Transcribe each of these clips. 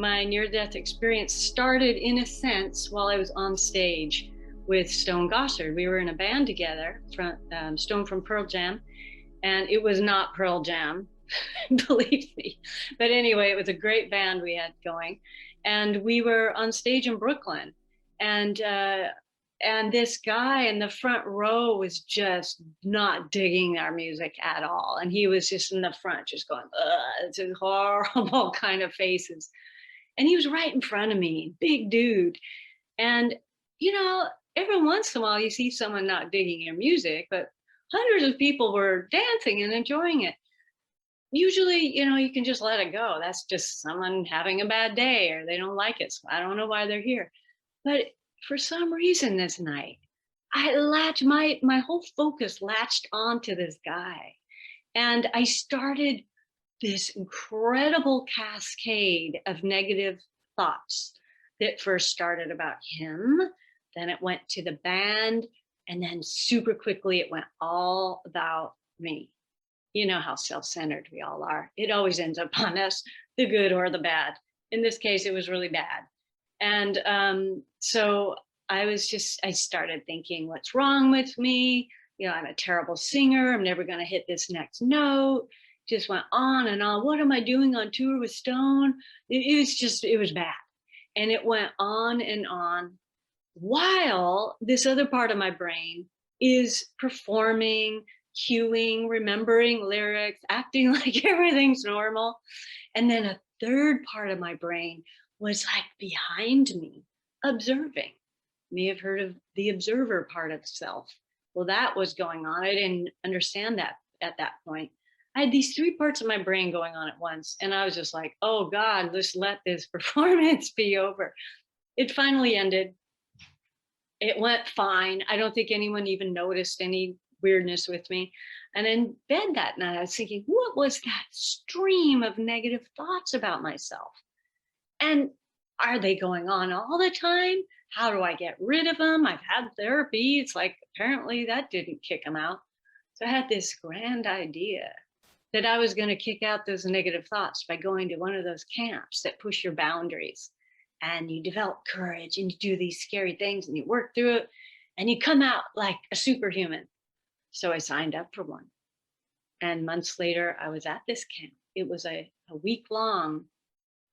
my near-death experience started in a sense while I was on stage with Stone Gossard. We were in a band together, Stone from Pearl Jam, and it was not Pearl Jam, believe me. But anyway, it was a great band we had going, and we were on stage in Brooklyn, and this guy in the front row was just not digging our music at all, and he was just in the front, just going, "Ugh," it's a horrible kind of faces. And he was right in front of me, big dude. And, you know, every once in a while you see someone not digging your music, but hundreds of people were dancing and enjoying it. Usually, you can just let it go. That's just someone having a bad day or they don't like it. So I don't know why they're here. But for some reason this night, my whole focus latched onto this guy. And I started this incredible cascade of negative thoughts that first started about him, then it went to the band, and then super quickly it went all about me. You know how self-centered we all are. It always ends up on us, the good or the bad. In this case, it was really bad. And so I started thinking, what's wrong with me? I'm a terrible singer. I'm never going to hit this next note. Just went on and on. What am I doing on tour with Stone? It was bad. And it went on and on while this other part of my brain is performing, cueing, remembering lyrics, acting like everything's normal. And then a third part of my brain was like behind me, observing. You may have heard of the observer part of self. Well, that was going on. I didn't understand that at that point. I had these three parts of my brain going on at once. And I was just like, oh God, just let this performance be over. It finally ended. It went fine. I don't think anyone even noticed any weirdness with me. And in bed that night, I was thinking, what was that stream of negative thoughts about myself? And are they going on all the time? How do I get rid of them? I've had therapy. It's like, apparently that didn't kick them out. So I had this grand idea that I was going to kick out those negative thoughts by going to one of those camps that push your boundaries, and you develop courage and you do these scary things and you work through it and you come out like a superhuman. So I signed up for one. And months later, I was at this camp. It was a week long.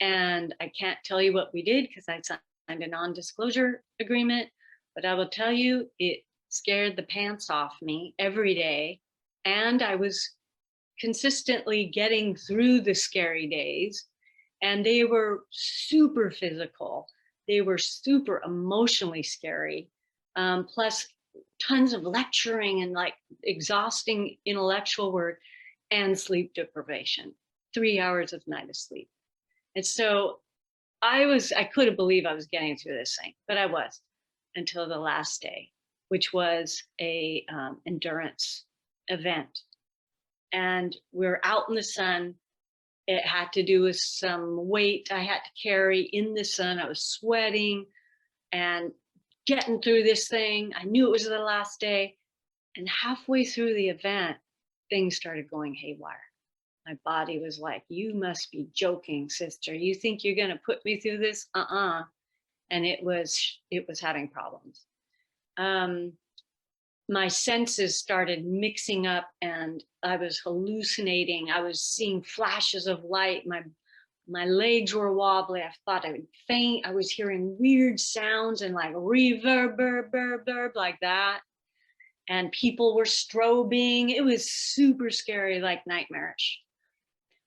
And I can't tell you what we did because I signed a non-disclosure agreement, but I will tell you, it scared the pants off me every day. And I was consistently getting through the scary days, and they were super physical. They were super emotionally scary, plus tons of lecturing and like exhausting intellectual work and sleep deprivation, 3 hours of night of sleep. And so I couldn't believe I was getting through this thing, but I was, until the last day, which was a endurance event. And we're out in the sun. It had to do with some weight I had to carry in the sun. I was sweating and getting through this thing. I knew it was the last day. And halfway through the event, things started going haywire. My body was like, you must be joking, sister. You think you're going to put me through this? And it was having problems. My senses started mixing up and I was hallucinating. I was seeing flashes of light. My legs were wobbly. I thought I would faint. I was hearing weird sounds and like reverb like that. And people were strobing. It was super scary, like nightmarish.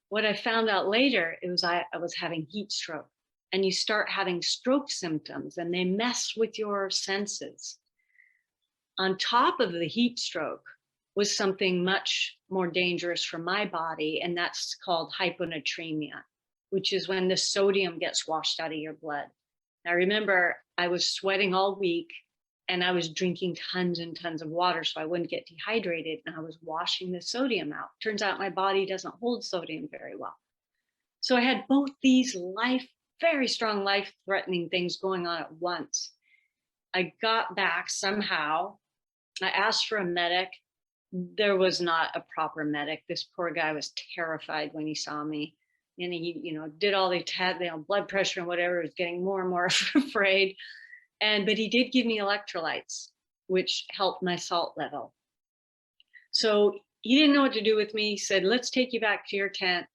What I found out later, it was I was having heat stroke. And you start having stroke symptoms and they mess with your senses. On top of the heat stroke was something much more dangerous for my body, and that's called hyponatremia, which is when the sodium gets washed out of your blood. Now remember, I was sweating all week and I was drinking tons and tons of water so I wouldn't get dehydrated, and I was washing the sodium out. Turns out my body doesn't hold sodium very well. So I had both these very strong life-threatening things going on at once. I got back somehow. I asked for a medic. There was not a proper medic. This poor guy was terrified when he saw me. And he, did all the blood pressure and whatever, was getting more and more afraid. But he did give me electrolytes, which helped my salt level. So he didn't know what to do with me. He said, let's take you back to your tent.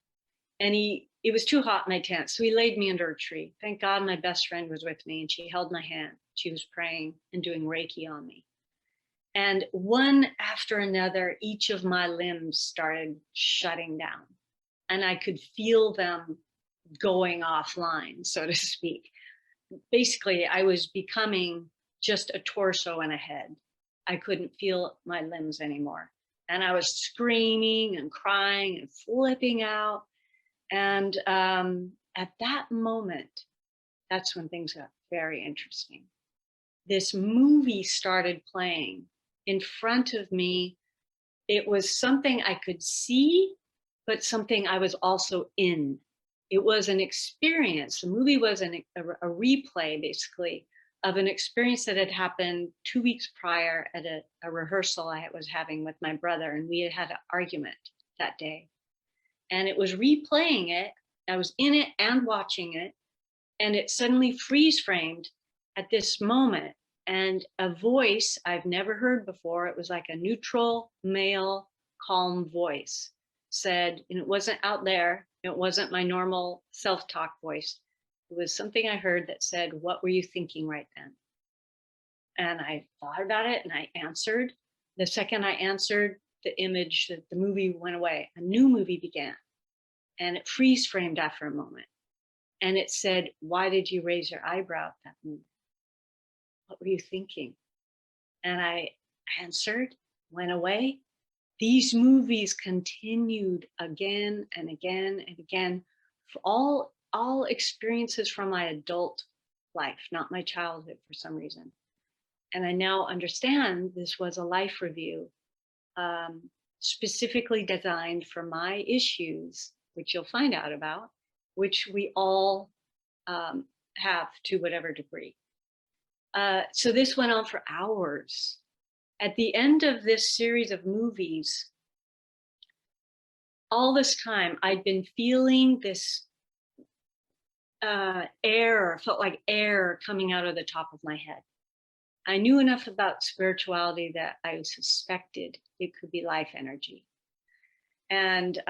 And it was too hot in my tent. So he laid me under a tree. Thank God my best friend was with me and she held my hand. She was praying and doing Reiki on me. And one after another, each of my limbs started shutting down. And I could feel them going offline, so to speak. Basically, I was becoming just a torso and a head. I couldn't feel my limbs anymore. And I was screaming and crying and flipping out. And at that moment, that's when things got very interesting. This movie started playing in front of me. It was something I could see, but something I was also in. It was an experience. The movie was a replay, basically, of an experience that had happened 2 weeks prior at a rehearsal I was having with my brother. And we had an argument that day. And it was replaying it. I was in it and watching it. And it suddenly freeze framed at this moment. And a voice I've never heard before, it was like a neutral, male, calm voice said, and it wasn't out there, it wasn't my normal self-talk voice. It was something I heard that said, what were you thinking right then? And I thought about it and I answered. The second I answered, the image, the movie went away. A new movie began. And it freeze framed after a moment. And it said, why did you raise your eyebrow at that moment? What were you thinking? And I answered, went away. These movies continued again and again and again for all experiences from my adult life, not my childhood for some reason. And I now understand this was a life review specifically designed for my issues, which you'll find out about, which we all have to whatever degree. So this went on for hours. At the end of this series of movies, all this time I'd been feeling this air, felt like air coming out of the top of my head. I knew enough about spirituality that I suspected it could be life energy. And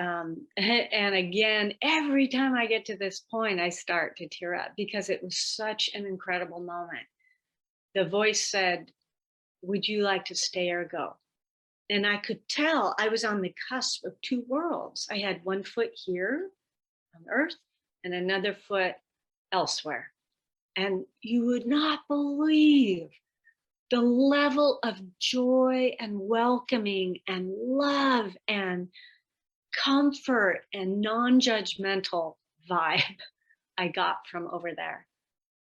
again, every time I get to this point, I start to tear up because it was such an incredible moment. The voice said, would you like to stay or go? And I could tell I was on the cusp of two worlds. I had one foot here on earth and another foot elsewhere. And you would not believe the level of joy and welcoming and love and comfort and non-judgmental vibe I got from over there.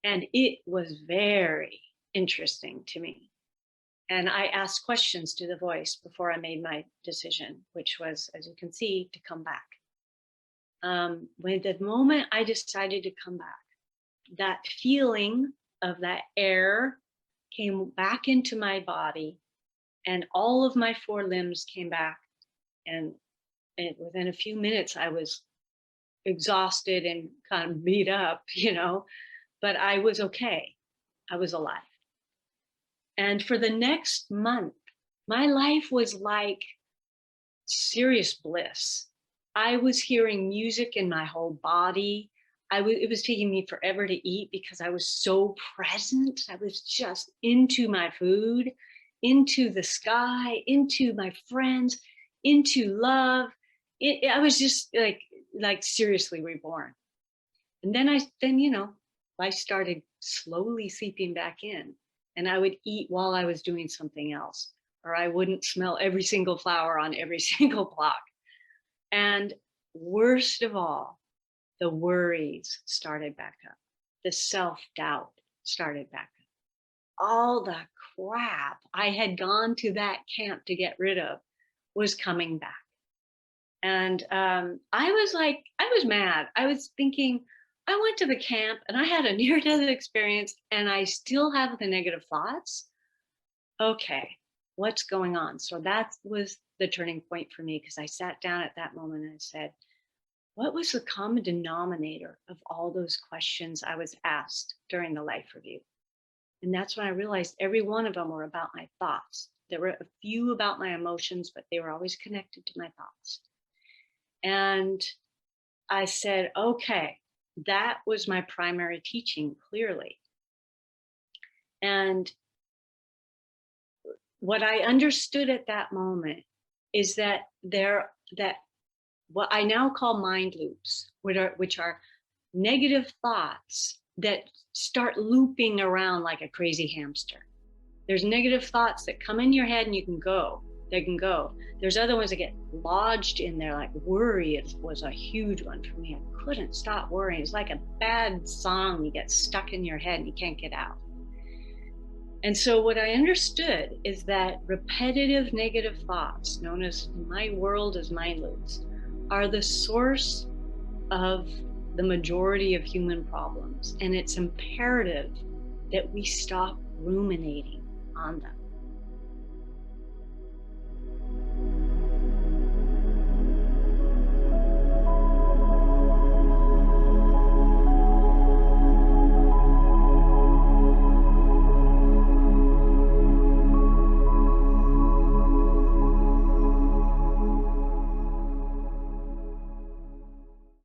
And it was very interesting to me. And I asked questions to the voice before I made my decision, which was, as you can see, to come back. When the moment I decided to come back, that feeling of that air came back into my body and all of my four limbs came back. And within a few minutes, I was exhausted and kind of beat up, but I was okay. I was alive. And for the next month, my life was like serious bliss. I was hearing music in my whole body. It was taking me forever to eat because I was so present. I was just into my food, into the sky, into my friends, into love. I was just like seriously reborn. And then life started slowly seeping back in. And I would eat while I was doing something else, or I wouldn't smell every single flower on every single block. And worst of all, the worries started back up. The self-doubt started back up. All the crap I had gone to that camp to get rid of was coming back. And I was mad. I was thinking, I went to the camp and I had a near-death experience and I still have the negative thoughts. Okay, what's going on? So that was the turning point for me because I sat down at that moment and I said, what was the common denominator of all those questions I was asked during the life review? And that's when I realized every one of them were about my thoughts. There were a few about my emotions, but they were always connected to my thoughts. And I said, okay, that was my primary teaching, clearly. And what I understood at that moment is that what I now call mind loops, which are negative thoughts that start looping around like a crazy hamster. There's negative thoughts that come in your head and they can go. There's other ones that get lodged in there, like worry was a huge one for me. I couldn't stop worrying. It's like a bad song you get stuck in your head and you can't get out. And so what I understood is that repetitive negative thoughts, known as in my world as mind loops, are the source of the majority of human problems. And it's imperative that we stop ruminating on them.